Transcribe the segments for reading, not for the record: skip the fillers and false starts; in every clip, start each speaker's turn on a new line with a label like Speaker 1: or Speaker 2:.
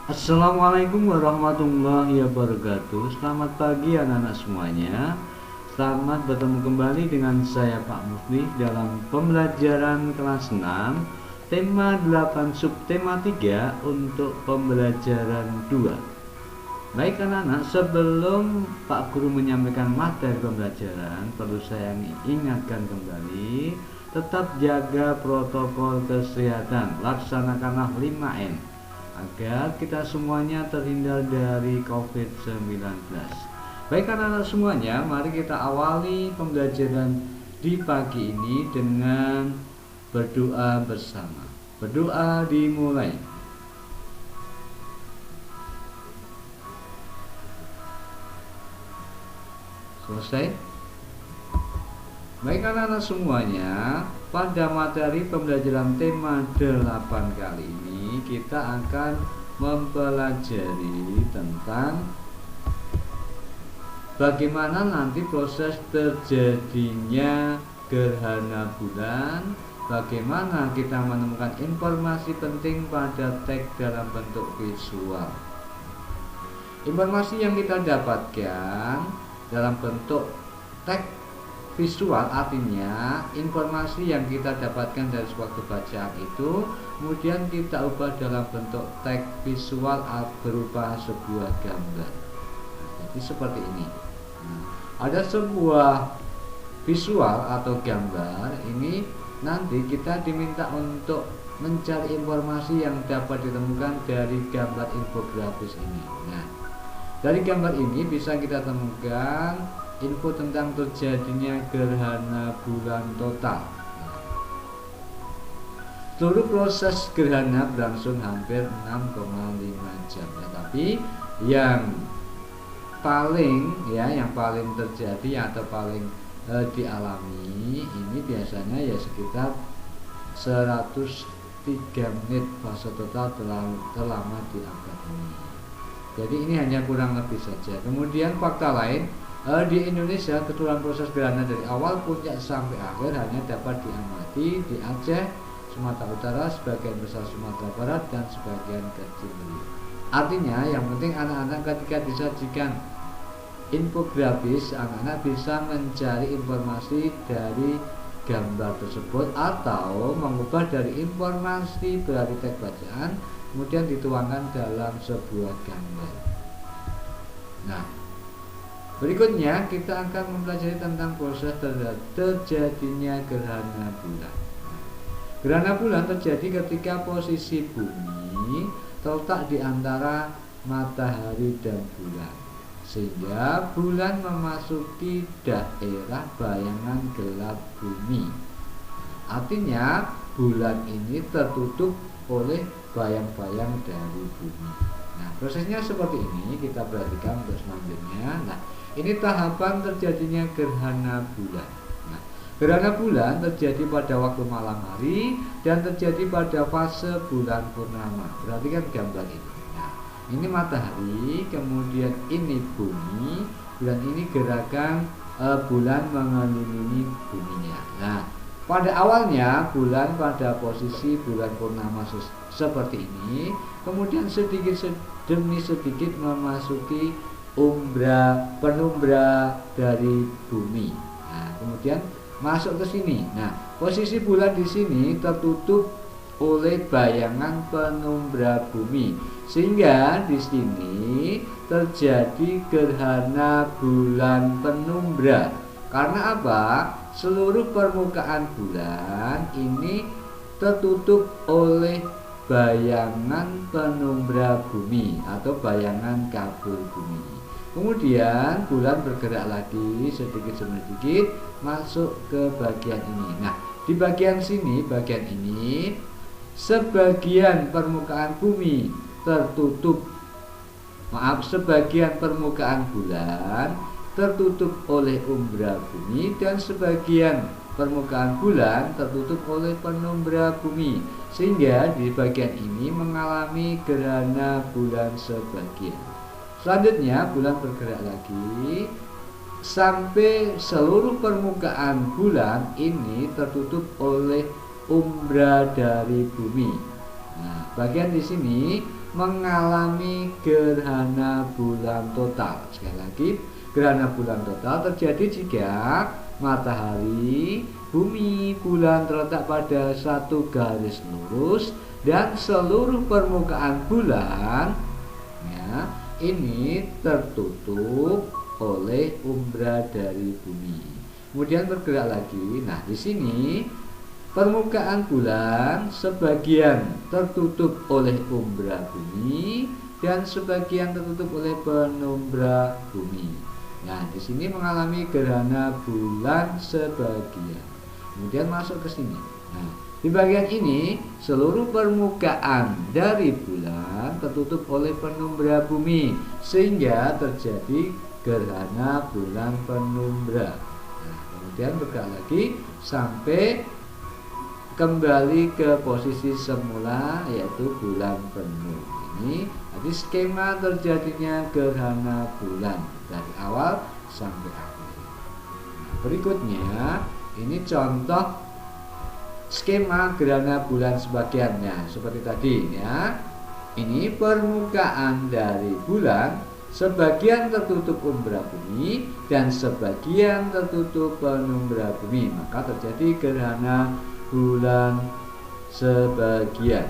Speaker 1: Assalamualaikum warahmatullahi wabarakatuh. Selamat pagi anak-anak semuanya. Selamat bertemu kembali dengan saya Pak Mufli dalam pembelajaran kelas 6 tema 8 subtema 3 untuk pembelajaran 2. Baik anak-anak, sebelum Pak Guru menyampaikan materi pembelajaran, perlu saya ingatkan kembali, tetap jaga protokol kesehatan, laksanakanlah 5M agar kita semuanya terhindar dari COVID-19. Baik anak-anak semuanya, mari kita awali pembelajaran di pagi ini dengan berdoa bersama. Berdoa dimulai. Selesai? Baik anak-anak semuanya, pada materi pembelajaran tema 8 kali ini kita akan mempelajari tentang bagaimana nanti proses terjadinya gerhana bulan, bagaimana kita menemukan informasi penting pada teks dalam bentuk visual. Informasi yang kita dapatkan dalam bentuk teks visual artinya informasi yang kita dapatkan dari suatu bacaan itu kemudian kita ubah dalam bentuk teks visual berupa sebuah gambar. Jadi seperti ini. Ada sebuah visual atau gambar, ini nanti kita diminta untuk mencari informasi yang dapat ditemukan dari gambar infografis ini. Nah, dari gambar ini bisa kita temukan info tentang terjadinya gerhana bulan total. Seluruh proses gerhana berlangsung hampir 6,5 jam. Tetapi yang paling terjadi atau paling dialami ini biasanya ya sekitar 103 menit fase total terlama di abad ini. Jadi ini hanya kurang lebih saja. Kemudian fakta lain, di Indonesia keseluruhan proses gerhana dari awal puncak sampai akhir hanya dapat diamati di Aceh, Sumatera Utara, sebagian besar Sumatera Barat, dan sebagian kecil Belitung. Artinya yang penting anak-anak ketika disajikan infografis, anak-anak bisa mencari informasi dari gambar tersebut atau mengubah dari informasi berarti teks bacaan kemudian dituangkan dalam sebuah gambar. Nah, berikutnya kita akan mempelajari tentang proses terjadinya gerhana bulan. Gerhana bulan terjadi ketika posisi bumi terletak di antara matahari dan bulan, sehingga bulan memasuki daerah bayangan gelap bumi. Artinya bulan ini tertutup oleh bayang-bayang dari bumi. Nah, prosesnya seperti ini, kita perhatikan untuk selanjutnya. Nah, ini tahapan terjadinya gerhana bulan. Nah, gerhana bulan terjadi pada waktu malam hari dan terjadi pada fase bulan purnama. Perhatikan gambar ini. Nah, ini matahari, kemudian ini bumi, dan ini gerakan bulan mengelilingi buminya. Nah, pada awalnya bulan pada posisi bulan purnama seperti ini, kemudian sedikit demi sedikit memasuki penumbra dari bumi. Nah, kemudian masuk ke sini. Nah, posisi bulan di sini tertutup oleh bayangan penumbra bumi, sehingga di sini terjadi gerhana bulan penumbra. Karena apa? Seluruh permukaan bulan ini tertutup oleh bayangan penumbra bumi atau bayangan kabel bumi. Kemudian bulan bergerak lagi sedikit demi sedikit masuk ke bagian ini. Nah, di bagian ini sebagian permukaan bumi tertutup, sebagian permukaan bulan tertutup oleh umbra bumi dan sebagian permukaan bulan tertutup oleh penumbra bumi, sehingga di bagian ini mengalami gerhana bulan sebagian. Selanjutnya bulan bergerak lagi sampai seluruh permukaan bulan ini tertutup oleh umbra dari bumi. Nah, bagian di sini mengalami gerhana bulan total. Sekali lagi, gerhana bulan total terjadi jika matahari, bumi, bulan terletak pada satu garis lurus dan seluruh permukaan bulan ya, ini tertutup oleh umbra dari bumi. Kemudian bergerak lagi. Nah, di sini permukaan bulan sebagian tertutup oleh umbra bumi dan sebagian tertutup oleh penumbra bumi. Nah, di sini mengalami gerhana bulan sebagian. Kemudian masuk ke sini. Nah, di bagian ini seluruh permukaan dari bulan tertutup oleh penumbra bumi sehingga terjadi gerhana bulan penumbra. Nah, kemudian bergerak lagi sampai kembali ke posisi semula yaitu bulan penuh. Ini jadi skema terjadinya gerhana bulan dari awal sampai akhir. Nah, berikutnya ini contoh skema gerhana bulan sebagiannya seperti tadi ya. Ini permukaan dari bulan sebagian tertutup umbra bumi dan sebagian tertutup penumbra bumi, maka terjadi gerhana bulan sebagian.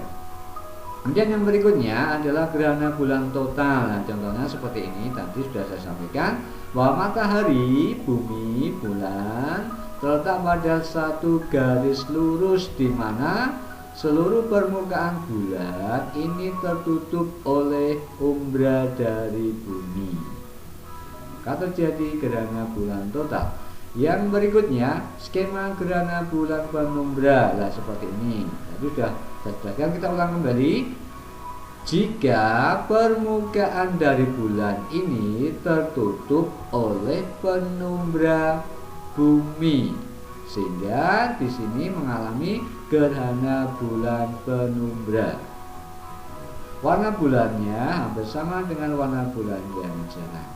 Speaker 1: Kemudian yang berikutnya adalah gerhana bulan total. Nah, contohnya seperti ini tadi sudah saya sampaikan bahwa matahari, bumi, bulan terletak pada satu garis lurus di mana seluruh permukaan bulan ini tertutup oleh umbra dari bumi. Maka terjadi gerhana bulan total. Yang berikutnya skema gerhana bulan penumbra. Nah, seperti ini. Tadi sudah saya jelaskan, kita ulang kembali. Jika permukaan dari bulan ini tertutup oleh penumbra bumi, sehingga di sini mengalami gerhana bulan penumbra. Warna bulannya hampir sama dengan warna bulan yang jarang.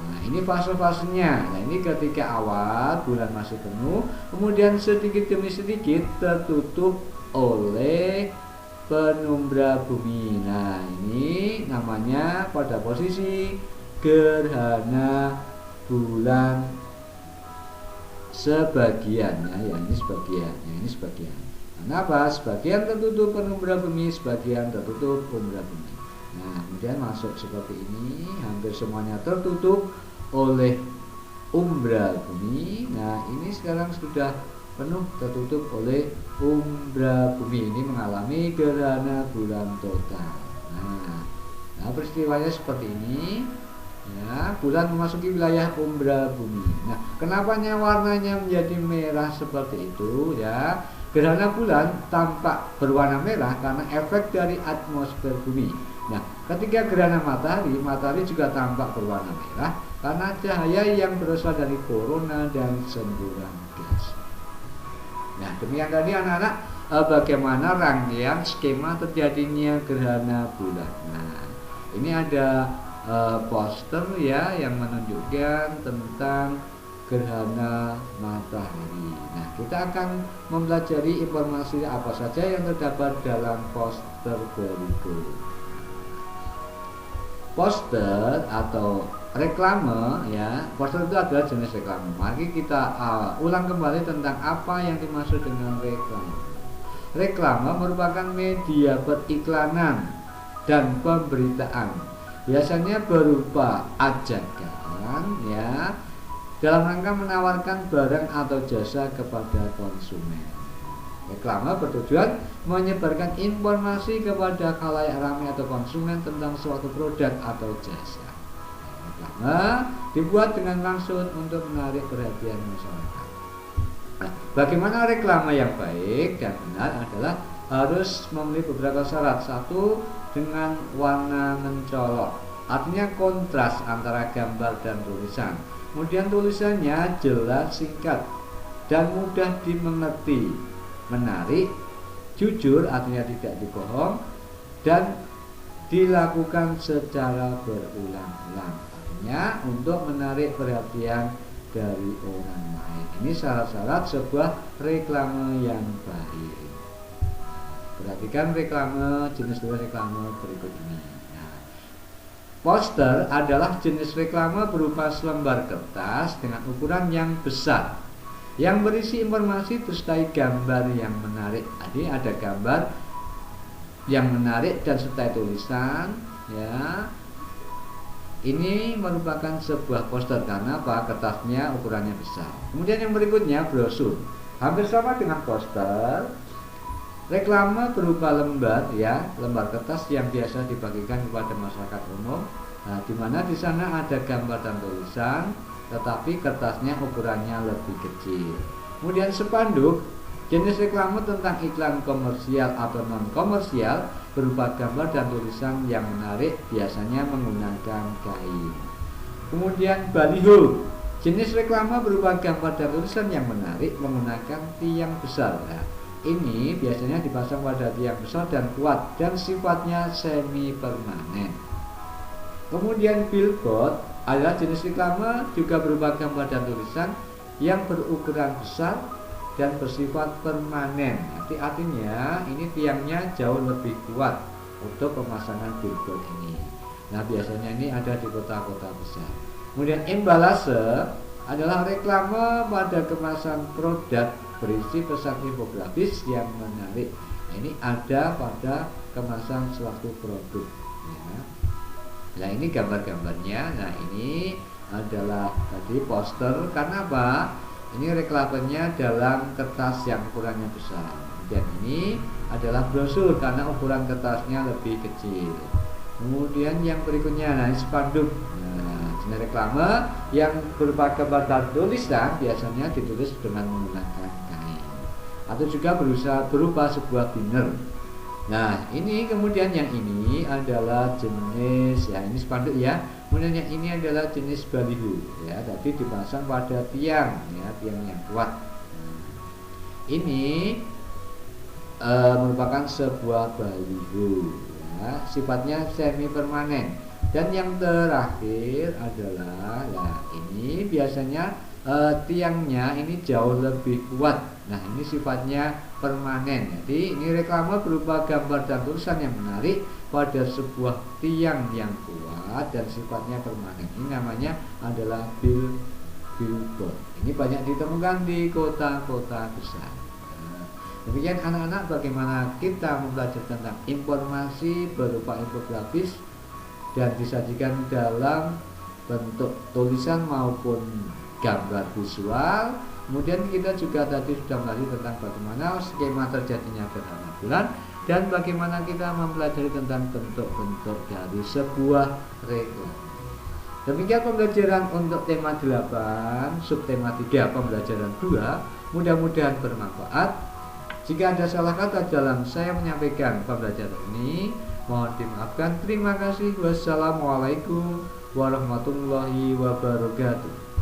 Speaker 1: Nah, ini fase-fasenya. Nah, ini ketika awal bulan masih penuh, kemudian sedikit demi sedikit tertutup oleh penumbra bumi. Nah, ini namanya pada posisi gerhana bulan sebagiannya, ya ini sebagian, ya ini sebagian. Kenapa? Sebagian tertutup penumbra bumi, sebagian tertutup umbra bumi. Nah, kemudian masuk seperti ini, hampir semuanya tertutup oleh umbra bumi. Nah, ini sekarang sudah penuh tertutup oleh umbra bumi. Ini mengalami gerhana bulan total. Nah, peristiwanya seperti ini. Ya, bulan memasuki wilayah umbra bumi. Nah, kenapanya warnanya menjadi merah seperti itu ya? Gerhana bulan tampak berwarna merah karena efek dari atmosfer bumi. Nah, ketika gerhana matahari, matahari juga tampak berwarna merah karena cahaya yang berasal dari korona dan semburan gas. Nah, demikian tadi anak-anak bagaimana rangkaian skema terjadinya gerhana bulan. Nah, ini ada poster ya yang menunjukkan tentang gerhana matahari. Nah, kita akan mempelajari informasi apa saja yang terdapat dalam poster berikut. Poster atau reklame ya, poster itu adalah jenis reklame. Mari kita ulang kembali tentang apa yang dimaksud dengan reklame. Reklame merupakan media periklanan dan pemberitaan. Biasanya berupa ajakan ya, dalam rangka menawarkan barang atau jasa kepada konsumen. Reklame bertujuan menyebarkan informasi kepada khalayak ramai atau konsumen tentang suatu produk atau jasa. Reklame dibuat dengan maksud untuk menarik perhatian masyarakat. Nah, bagaimana reklame yang baik dan benar adalah harus memenuhi beberapa syarat. Satu, dengan warna mencolok, artinya kontras antara gambar dan tulisan. Kemudian tulisannya jelas, singkat, dan mudah dimengerti, menarik, jujur, artinya tidak dibohong, dan dilakukan secara berulang-ulang, artinya untuk menarik perhatian dari orang lain. Ini syarat-syarat sebuah reklame yang baik. Perhatikan jenis reklame berikut ini. Nah, poster adalah jenis reklame berupa selembar kertas dengan ukuran yang besar yang berisi informasi disertai gambar yang menarik. Jadi ada gambar yang menarik dan serta tulisan, ya. Ini merupakan sebuah poster karena apa? Kertasnya ukurannya besar. Kemudian yang berikutnya brosur. Hampir sama dengan poster. Reklame berupa lembar, ya, lembar kertas yang biasa dibagikan kepada masyarakat umum. Nah, di mana di sana ada gambar dan tulisan, tetapi kertasnya ukurannya lebih kecil. Kemudian spanduk, jenis reklame tentang iklan komersial atau non komersial berupa gambar dan tulisan yang menarik, biasanya menggunakan kain. Kemudian baliho, jenis reklame berupa gambar dan tulisan yang menarik menggunakan tiang besar. Nah, ini biasanya dipasang pada tiang besar dan kuat dan sifatnya semi permanen. Kemudian billboard adalah jenis reklame juga berupa gambar dan tulisan yang berukuran besar dan bersifat permanen. Nanti artinya ini tiangnya jauh lebih kuat untuk pemasangan billboard ini. Nah, biasanya ini ada di kota-kota besar. Kemudian embalase adalah reklame pada kemasan produk berisi pesan infografis yang menarik. Nah, ini ada pada kemasan suatu produk, ya. Nah, ini gambar-gambarnya. Nah, ini adalah tadi poster. Karena apa? Ini reklamenya dalam kertas yang ukurannya besar. Dan ini adalah brosur karena ukuran kertasnya lebih kecil. Kemudian yang berikutnya, nah, spanduk. Nah, jenis reklame yang berupa gambar dan tulisan biasanya ditulis dengan menggunakan kain atau juga berupa sebuah banner. Nah, ini kemudian yang ini adalah jenis, ya, ini spanduk, ya. Kemudian yang ini adalah jenis baliho, ya, tadi dipasang pada tiang, ya, tiang yang kuat. Ini merupakan sebuah baliho, ya, sifatnya semi permanen. Dan yang terakhir adalah, ya, ini biasanya tiangnya ini jauh lebih kuat. Nah, ini sifatnya permanen. Jadi ini reklame berupa gambar dan tulisan yang menarik pada sebuah tiang yang kuat dan sifatnya permanen. Ini namanya adalah billboard. Ini banyak ditemukan di kota-kota besar. Nah, demikian anak-anak, bagaimana kita mempelajari tentang informasi berupa infografis dan disajikan dalam bentuk tulisan maupun gambar visual. Kemudian kita juga tadi sudah melihat tentang bagaimana skema terjadinya gerhana bulan dan bagaimana kita mempelajari tentang bentuk-bentuk dari sebuah reklame. Demikian pembelajaran untuk tema 8, subtema 3, pembelajaran 2. Mudah-mudahan bermanfaat. Jika ada salah kata dalam saya menyampaikan pembelajaran ini, mohon dimaafkan. Terima kasih. Wassalamualaikum warahmatullahi wabarakatuh.